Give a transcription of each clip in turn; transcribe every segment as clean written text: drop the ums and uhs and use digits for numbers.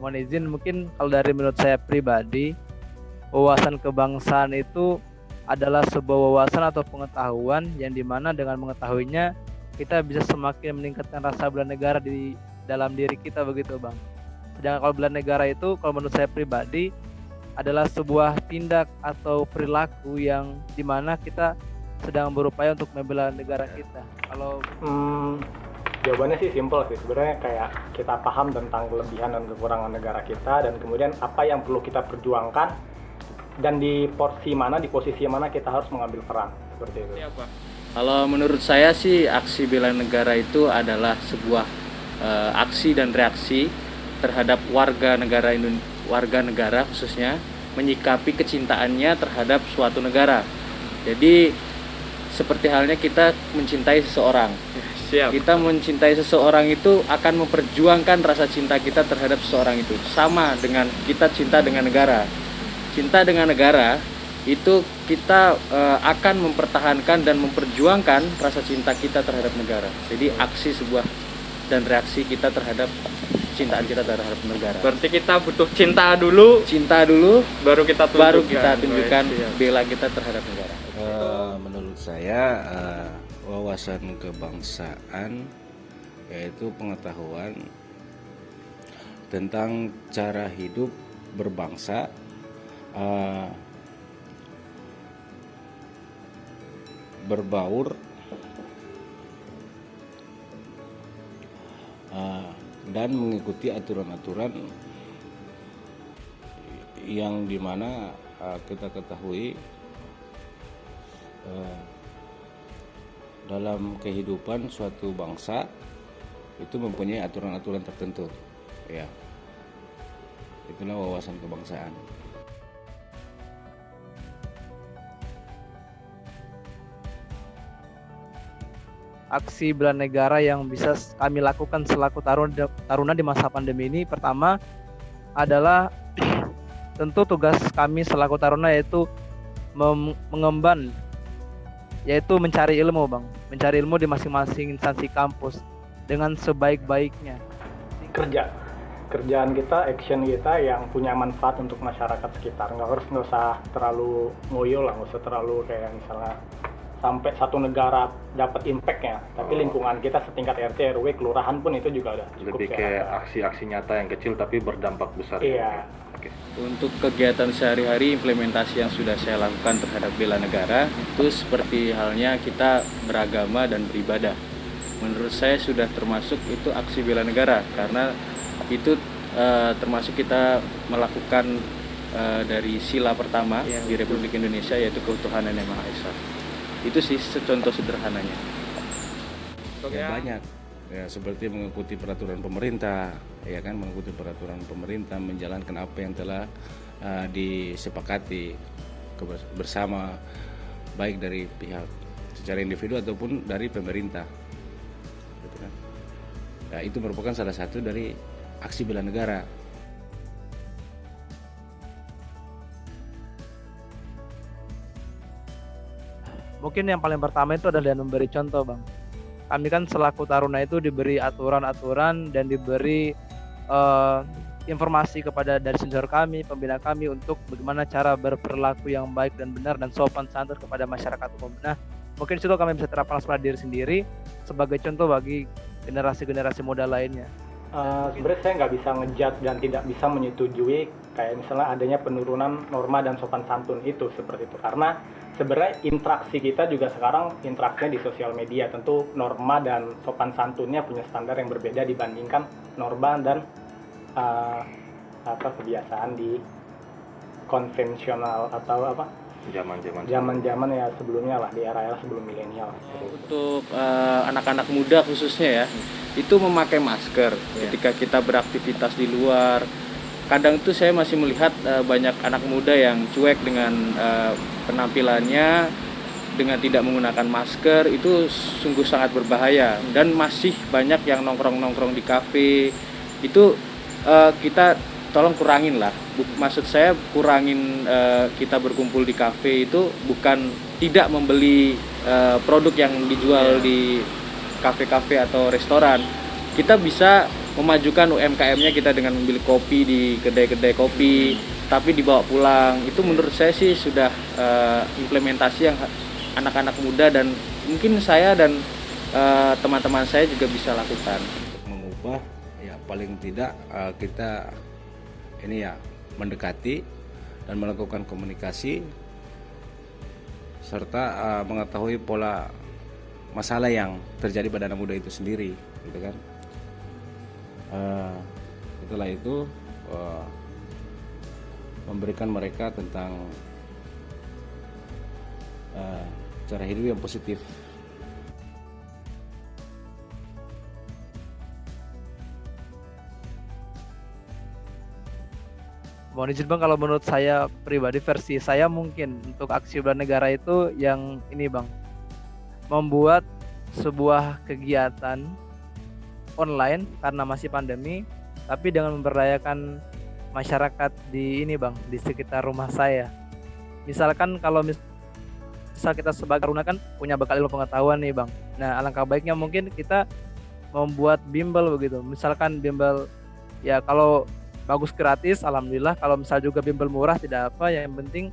mohon izin mungkin kalau dari menurut saya pribadi, wawasan kebangsaan itu adalah sebuah wawasan atau pengetahuan yang dimana dengan mengetahuinya kita bisa semakin meningkatkan rasa bela negara di dalam diri kita begitu Bang. Sedangkan kalau bela negara itu kalau menurut saya pribadi adalah sebuah tindak atau perilaku yang dimana kita sedang berupaya untuk membela negara kita. Kalau jawabannya sih simpel sih, sebenarnya kayak kita paham tentang kelebihan dan kekurangan negara kita, dan kemudian apa yang perlu kita perjuangkan, dan di porsi mana, di posisi mana kita harus mengambil peran, seperti itu. Kalau menurut saya sih aksi bela negara itu adalah sebuah aksi dan reaksi terhadap warga negara khususnya menyikapi kecintaannya terhadap suatu negara. Jadi seperti halnya kita mencintai seseorang. Siap. Kita mencintai seseorang itu akan memperjuangkan rasa cinta kita terhadap seseorang itu. Sama dengan kita cinta dengan negara. Cinta dengan negara itu kita akan mempertahankan dan memperjuangkan rasa cinta kita terhadap negara. Jadi aksi sebuah dan reaksi kita terhadap cintaan kita terhadap negara. Berarti kita butuh cinta dulu, baru kita tunjukkan bela kita terhadap negara. Menurut saya wawasan kebangsaan yaitu pengetahuan tentang cara hidup berbangsa, berbaur, dan mengikuti aturan-aturan yang dimana kita ketahui dalam kehidupan suatu bangsa itu mempunyai aturan-aturan tertentu, ya. Itulah wawasan kebangsaan. Aksi bela negara yang bisa kami lakukan selaku taruna di masa pandemi ini, pertama adalah tentu tugas kami selaku taruna yaitu mengemban, yaitu mencari ilmu Bang, mencari ilmu di masing-masing instansi kampus dengan sebaik-baiknya. Kerjaan kita, action kita yang punya manfaat untuk masyarakat sekitar. Nggak usah terlalu ngoyo lah, nggak usah terlalu kayak misalnya sampai satu negara dapat impact-nya, tapi lingkungan kita setingkat RT, RW, kelurahan pun itu juga udah cukup. Lebih kayak aksi-aksi nyata yang kecil tapi berdampak besar. Iya. Oke. Untuk kegiatan sehari-hari, implementasi yang sudah saya lakukan terhadap bela negara itu seperti halnya kita beragama dan beribadah. Menurut saya sudah termasuk itu aksi bela negara, karena itu termasuk kita melakukan dari sila pertama di Republik Indonesia, yaitu ketuhanan yang Maha Esa. Itu sih contoh sederhananya. Ya banyak, ya seperti mengikuti peraturan pemerintah, ya kan, mengikuti peraturan pemerintah, menjalankan apa yang telah disepakati bersama, baik dari pihak secara individu ataupun dari pemerintah, gitu kan. Ya, itu merupakan salah satu dari aksi bela negara. Mungkin yang paling pertama itu adalah memberi contoh Bang. Kami kan selaku taruna itu diberi aturan-aturan dan diberi informasi kepada dari senior kami, pembina kami untuk bagaimana cara berperilaku yang baik dan benar dan sopan santun kepada masyarakat umum. Nah, mungkin situ kami bisa terapkan pada diri sendiri sebagai contoh bagi generasi-generasi muda lainnya. Sebenarnya saya nggak bisa ngejudge dan tidak bisa menyetujui kayak misalnya adanya penurunan norma dan sopan santun itu seperti itu, karena sebenarnya interaksi kita juga sekarang interaksinya di sosial media. Tentu norma dan sopan santunnya punya standar yang berbeda dibandingkan norma dan kebiasaan di konvensional atau zaman ya sebelumnya lah, di era sebelum milenial. Untuk anak-anak muda khususnya ya, itu memakai masker ketika kita beraktivitas di luar. Kadang itu saya masih melihat banyak anak muda yang cuek dengan penampilannya dengan tidak menggunakan masker. Itu sungguh sangat berbahaya, dan masih banyak yang nongkrong-nongkrong di kafe. Itu kita tolong kurangin lah. Maksud saya kurangin kita berkumpul di kafe itu bukan tidak membeli produk yang dijual di kafe-kafe atau restoran. Kita bisa memajukan UMKM-nya kita dengan membeli kopi di kedai-kedai kopi, tapi dibawa pulang. Itu menurut saya sih sudah implementasi yang anak-anak muda dan mungkin saya dan teman-teman saya juga bisa lakukan. Untuk mengubah, ya paling tidak kita ini ya mendekati dan melakukan komunikasi serta mengetahui pola masalah yang terjadi pada anak muda itu sendiri, gitu kan. Setelah itu memberikan mereka tentang cara hidup yang positif. Mohon izin Bang, kalau menurut saya pribadi, versi saya mungkin untuk aksi bela negara itu yang ini Bang, membuat sebuah kegiatan online karena masih pandemi, tapi dengan memberdayakan masyarakat di ini Bang, di sekitar rumah saya. Misalkan kalau misal kita sebagai taruna kan punya bekal ilmu pengetahuan nih Bang. Nah, alangkah baiknya mungkin kita membuat bimbel begitu. Misalkan bimbel ya kalau bagus gratis, alhamdulillah. Kalau misal juga bimbel murah tidak apa, yang penting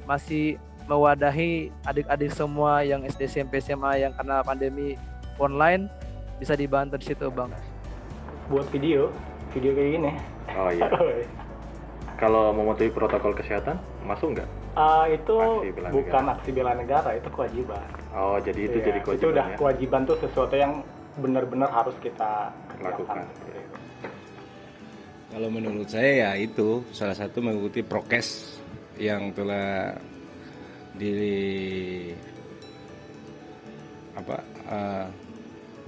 masih mewadahi adik-adik semua yang SD, SMP, SMA yang karena pandemi online bisa dibantu di situ Bang. Buat video kayak gini. Oh iya. Kalau mematuhi protokol kesehatan, masuk nggak? Itu Aksi bela bukan negara. aksi bela negara, itu kewajiban. Oh, jadi itu Iya, jadi kewajiban itu udah ya? kewajiban tuh sesuatu yang benar-benar harus kita Lakukan. seperti itu. Kalau menurut saya ya itu salah satu mengikuti prokes yang telah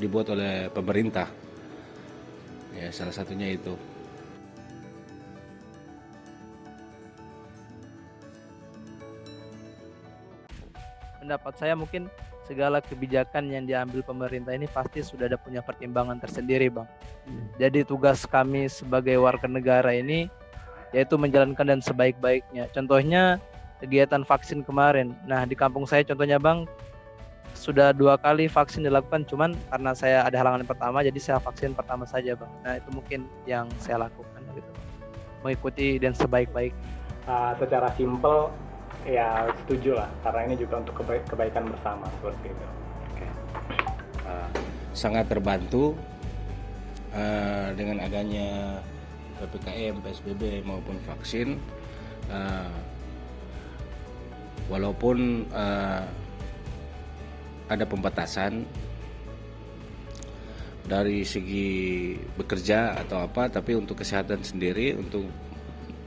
dibuat oleh pemerintah. Ya, salah satunya itu. Pendapat saya mungkin segala kebijakan yang diambil pemerintah ini pasti sudah ada punya pertimbangan tersendiri Bang. Jadi tugas kami sebagai warga negara ini yaitu menjalankan dan sebaik-baiknya. Contohnya kegiatan vaksin kemarin. Nah di kampung saya contohnya Bang, sudah 2 kali vaksin dilakukan, cuman karena saya ada halangan pertama jadi saya vaksin pertama saja Bang. Nah itu mungkin yang saya lakukan gitu, mengikuti dan sebaik-baik. Secara simpel ya setuju lah, karena ini juga untuk kebaikan bersama seperti itu. Sangat terbantu dengan adanya PPKM, PSBB maupun vaksin. Walaupun ada pembatasan dari segi bekerja atau apa, tapi untuk kesehatan sendiri, untuk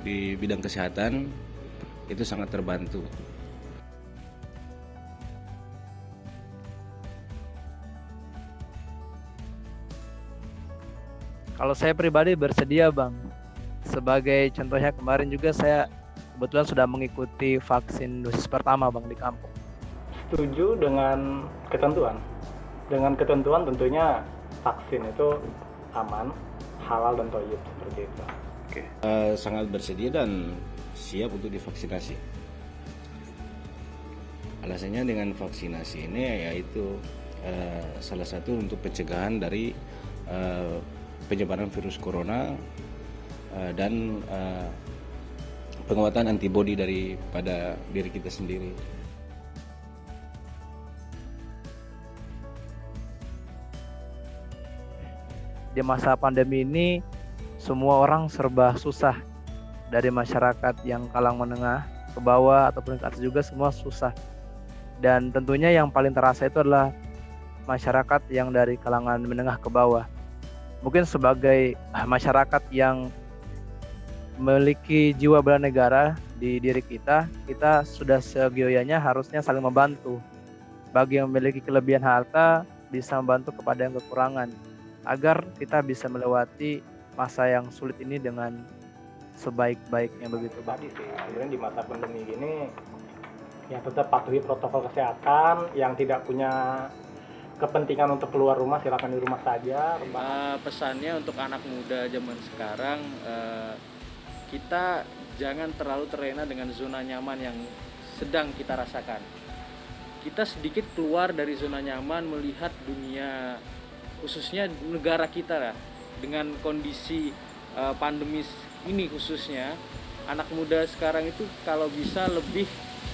di bidang kesehatan itu sangat terbantu. Kalau saya pribadi bersedia Bang. Sebagai contohnya kemarin juga saya kebetulan sudah mengikuti vaksin dosis pertama Bang di kampung. Setuju dengan ketentuan. Dengan ketentuan tentunya vaksin itu aman, halal dan thayyib seperti itu. Sangat bersedia dan siap untuk divaksinasi. Alasannya dengan vaksinasi ini yaitu salah satu untuk pencegahan dari penyebaran virus corona dan penguatan antibodi daripada diri kita sendiri. Di masa pandemi ini semua orang serba susah, dari masyarakat yang kalang menengah ke bawah ataupun ke atas juga semua susah. Dan tentunya yang paling terasa itu adalah masyarakat yang dari kalangan menengah ke bawah. Mungkin sebagai masyarakat yang memiliki jiwa bela negara di diri kita, kita sudah seyogyanya harusnya saling membantu. Bagi yang memiliki kelebihan harta bisa membantu kepada yang kekurangan, agar kita bisa melewati masa yang sulit ini dengan sebaik-baiknya begitu Pak. Tadi sih sebenarnya di masa pandemi gini ya tetap patuhi protokol kesehatan. Yang tidak punya kepentingan untuk keluar rumah silakan di rumah saja. Pesannya untuk anak muda zaman sekarang, kita jangan terlalu terlena dengan zona nyaman yang sedang kita rasakan. Kita sedikit keluar dari zona nyaman, melihat dunia, khususnya negara kita lah. dengan kondisi pandemis ini khususnya, anak muda sekarang itu kalau bisa lebih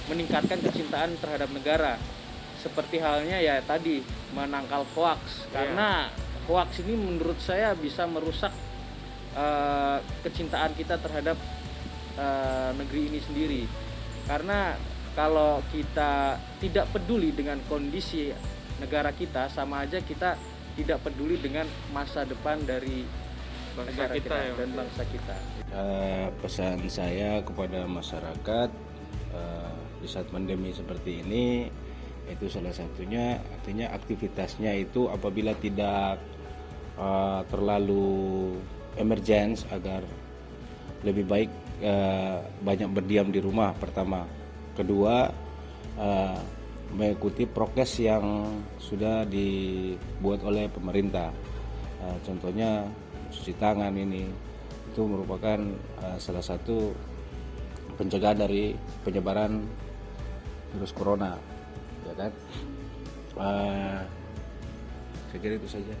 meningkatkan kecintaan terhadap negara. Seperti halnya ya tadi menangkal hoax, karena hoax ini menurut saya bisa merusak kecintaan kita terhadap negeri ini sendiri. Karena kalau kita tidak peduli dengan kondisi negara kita, sama aja kita tidak peduli dengan masa depan dari Bangsa negara kita kita ya, dan bangsa kita. Pesan saya kepada masyarakat di saat pandemi seperti ini, itu salah satunya artinya aktivitasnya itu apabila tidak terlalu emergensi, agar lebih baik banyak berdiam di rumah pertama. Kedua, mengikuti prokes yang sudah dibuat oleh pemerintah. Contohnya cuci tangan, ini itu merupakan salah satu pencegahan dari penyebaran virus corona, ya kan? Saya kira itu saja.